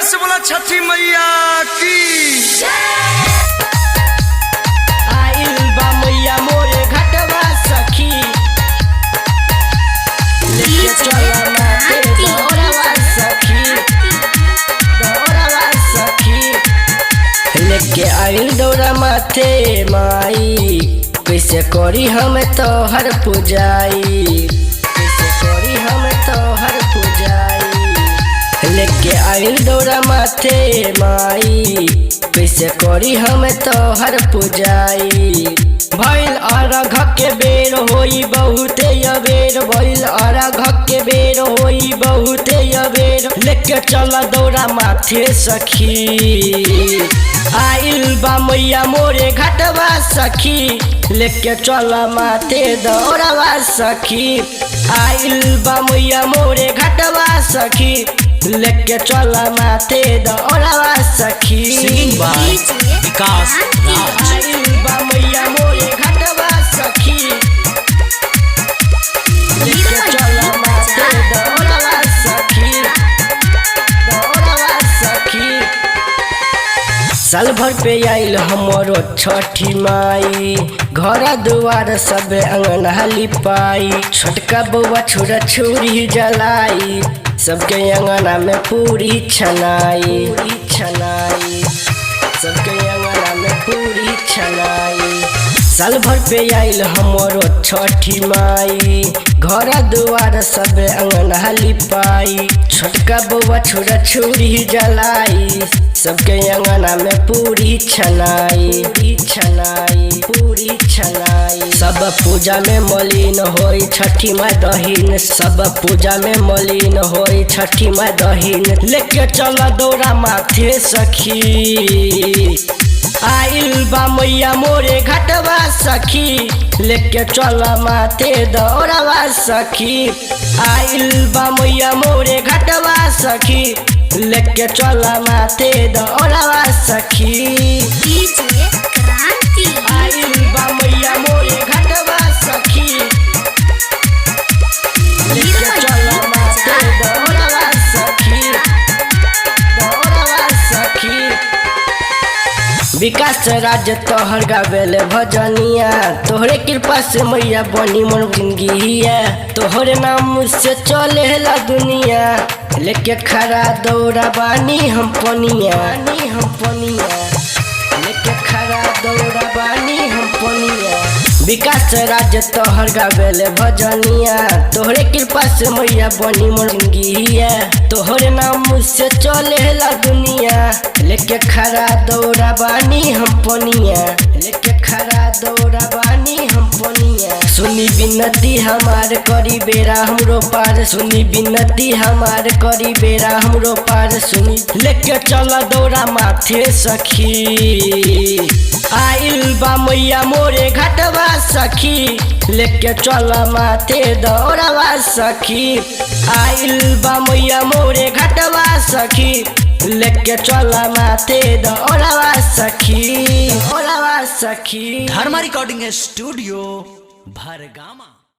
से बोला छठी मैया की। आइल बा मैया मोरे घाटवा सखी, लेके चला माथे दौड़वा सखी, दौड़वा सखी। लेके आइल दौड़ा माथे माई, कैसे करी हम तोहर पूजाई, कैसे करी हम तोहर पूजाई। लेके आइल दौड़ा माथे माई, कैसे करी हम तोहर पूजाई। भइल अरघ के बेर होई बहुते अबेर, भइल अरघ के बेर होई बहुते अबेर। लेके चला दौड़ा माथे सखी, आइल बा मैया मोरे घाटवा सखी, लेके चला माथे दौड़वा सखी। आइल बा मैया मोरे घाटवा सखी, लेके चला माथे दौड़वा सखी। सिंगिंग बाय विकास राज। आइल बा मैया मोरे घाटवा सखी, लेके चला माथे दौड़वा सखी, दौड़वा सखी। साल भर पे आइल हमरो छठी माई, घर दुआर सब अंगना लिपाई। छोटका बउआ छुरा छुरी जलाई, सबके अंगना में पूरी छनाई, पूरी छनाई, सबके अंगना में पूरी छनाई। साल भर पे आइल हमरो छठी माई, घर दुआर सब अंगना लिपाई। छोटका बउआ छुरा छुरी जलाई, सबके अंगना में पूरी छनाई, पूरी छनाई, पूरी छनाई। सब पूजा में मलिन होई छठी माँ दहीन, सब पूजा में मलिन होई छठी माँ दहीन। लेके चला दौड़ा माथे सखी, आइल बा मैया मोरे घाटवा सखी, लेके चला माथे दौड़वा सखी। आइल बा मैया मोरे घाटवा सखी, लेके चला माथे दौड़वा सखी। आइल बा मैया मोरे घाटवा सखी, लेके चला माथे दौड़वा सखी, दौड़वा सखी। विकास राज तोहर गावेले भजनिया, तोहरे कृपा से मैया बनी मोर जिंदगिया। तोहरे नाम से चलेला दुनिया, लेके खड़ा दौड़ा बानी हम पनिया, हम पनिया, लेके खड़ा दौड़ा बानी हम पनिया। विकास राज तोहर गावेले भजनिया, तोहरे कृपा से मैया बनी मोर जिंदगिया। तोहरे नाम से चलेला दुनिया, लेके खड़ा दौड़ा बानी हम पनिया, लेके खड़ा दौड़ा बानी हम पनिया। सुनी बिनती हमार करी बेरा हमरो पार, सुनी बिनती हमार करी बेरा हमरो पार। सुनी लेके चला दौड़ा माथे सखी, आइल बा मैया मोरे घाटवा सखी, लेके चला माथे दौड़वा सखी। आइल बा मैया मोरे घाटवा सखी, लेके चला माथे दौड़वा सखी, दौड़वा सखी। धर्मा रिकॉर्डिंग स्टूडियो भरगामा।